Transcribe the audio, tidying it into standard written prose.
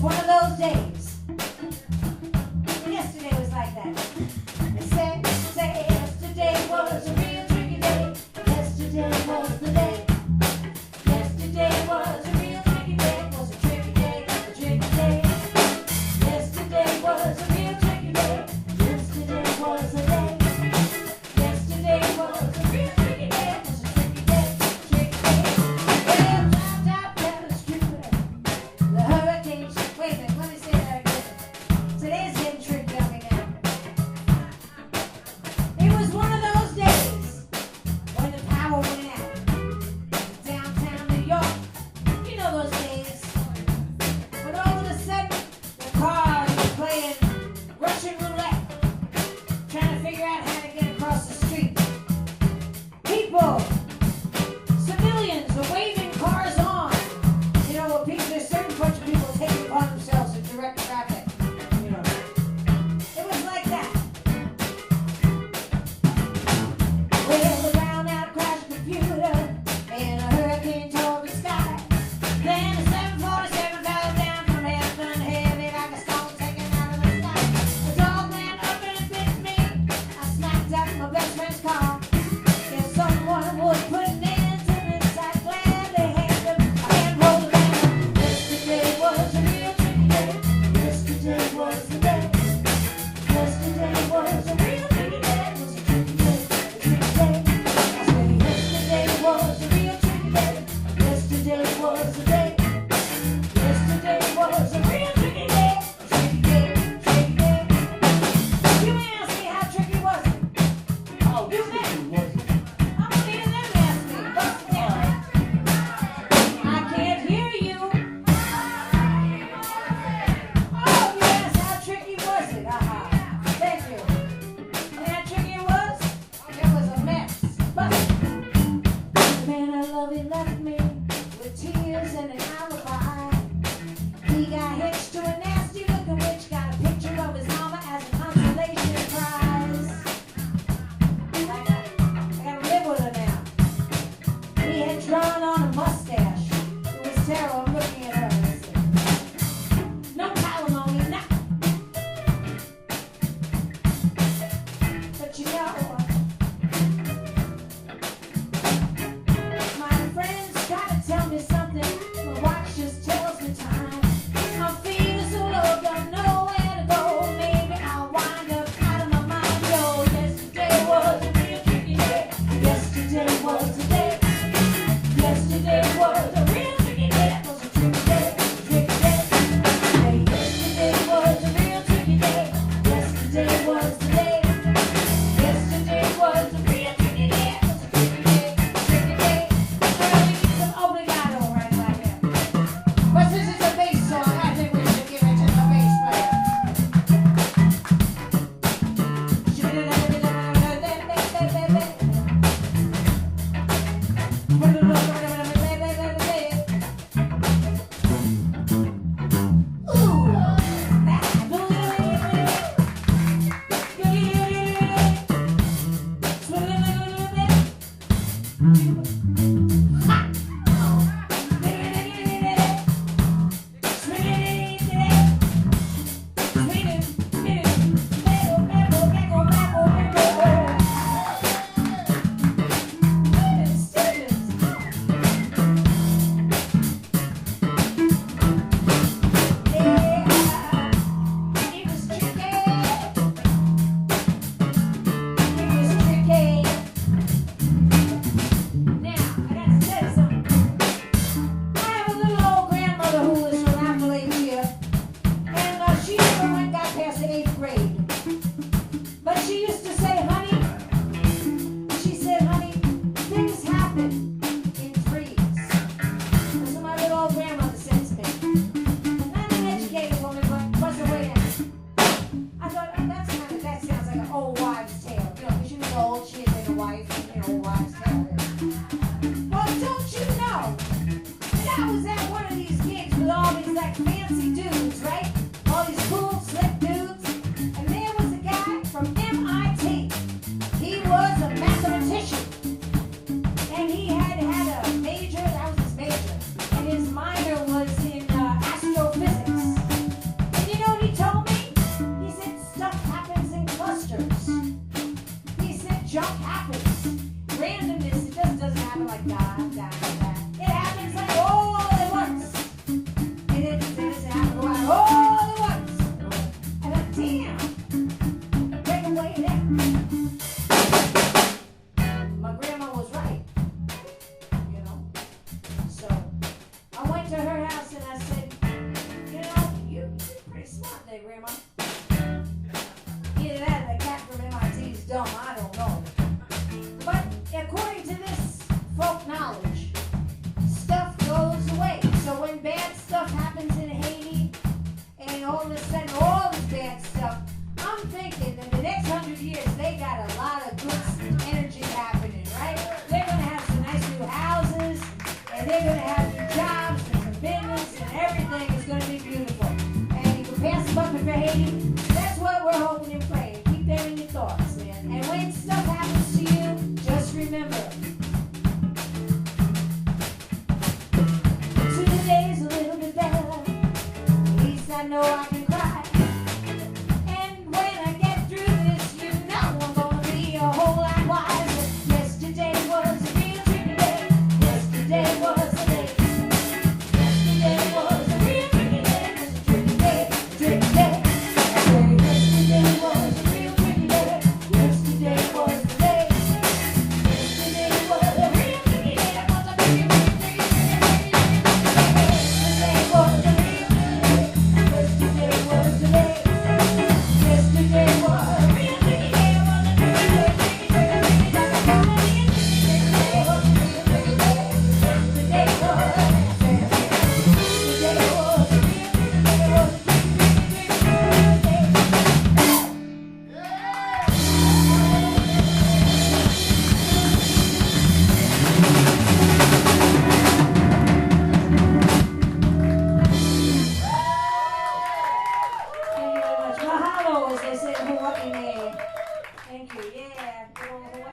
one of those days. Yesterday was like that. They say yesterday was a real tricky day. Yesterday was the day. Yesterday was a real tricky day. Was a tricky day, a tricky day. Yesterday was a real tricky day. Yesterday was the day. Yesterday was a real tricky day. Was a tricky day, tricky day. Well, top, that was tricky. The hurricane, wait a minute, let me say that again. Today's getting tricky on me now. It was one of those days when the power went out. Downtown New York, you know those days. When all of a sudden, the cars were playing Russian roulette, trying to figure out how to get across the street. People, civilians were waving cars on. You know, there's a certain bunch of people taking upon themselves to direct traffic. You know, it was like that. Well, the brownout crashed computer and a hurricane tore the sky. Then a 747 fell down from heaven, heavy like a stone taken out of the sky. The dog ran up and it bit me. I smacked up my best friend's car. If someone would put an end to this, I'd gladly hand them a handful of them. Yesterday was a real tricky day. Yesterday was the day. Yesterday was a real tricky day. Was a tricky day, a tricky day. I say yesterday was a real tricky day. Yesterday was the day. Yesterday was a real tricky day. A tricky day, tricky day. You may ask me how tricky was it? How You tricky bet. was it? I'm gonna hear them ask me. Bust it down. I can't hear you. Oh yes, how tricky was it? Thank you. And how tricky it was? It was a mess. But the man I love, he left me with tears and an alibi. He got hitched to a nasty looking witch, got a picture of his mama as a consolation prize. I gotta live with her now. He had drawn on a mustache. It was terrible. I'm looking at her. And I said, no alimony, nothing. But you know, my friends try to tell me something. My watch just tells me time. I'm feeling so low, don't know where to go. Maybe I'll wind up out of my mind. Yo, yesterday was a real tricky day. Yesterday was the day. Yesterday was a real tricky day. Was a tricky day, tricky day. Yesterday was a real tricky day. Yesterday was the day. Yesterday was a real tricky day. Was a tricky day, tricky day. Now we need some obrigado right about here. But since it's a bass song, I think we should give it to the bass player. birthday, Grandma. Either that or the cat from MIT is dumb, I don't know. But according to this folk knowledge, stuff goes away. So when bad stuff happens in Haiti, and all of a sudden all this bad stuff, I'm thinking in the next 100 years they got a lot of good energy happening, right? They're gonna have some nice new houses, and they're gonna have new jobs and some business, and everything is gonna be beautiful. And you can pass the bucket for Haiti. That's what we're hoping and praying. Keep them in your thoughts, man. And when stuff happens to you, just remember. Today's a little bit better. At least I know I can cry. And when I get through this, you know I'm gonna be a whole lot wiser. Yesterday was a real tricky day. Yesterday was a day. Yesterday was a real tricky day. It was a tricky day, tricky day. Yesterday was a real tricky day. Yesterday was the day. Yesterday was a real tricky day. It was a tricky day. Yesterday was a real tricky day. Yesterday was the day. Yesterday was a real tricky day. It was a tricky day, tricky day, tricky day. Yesterday was a real tricky day. Yesterday was a real tricky day. Yesterday was a real tricky day. It was a tricky, tricky, tricky, tricky Thank you very much. Mahalo, as they say in Hawaii. Thank you. Yeah.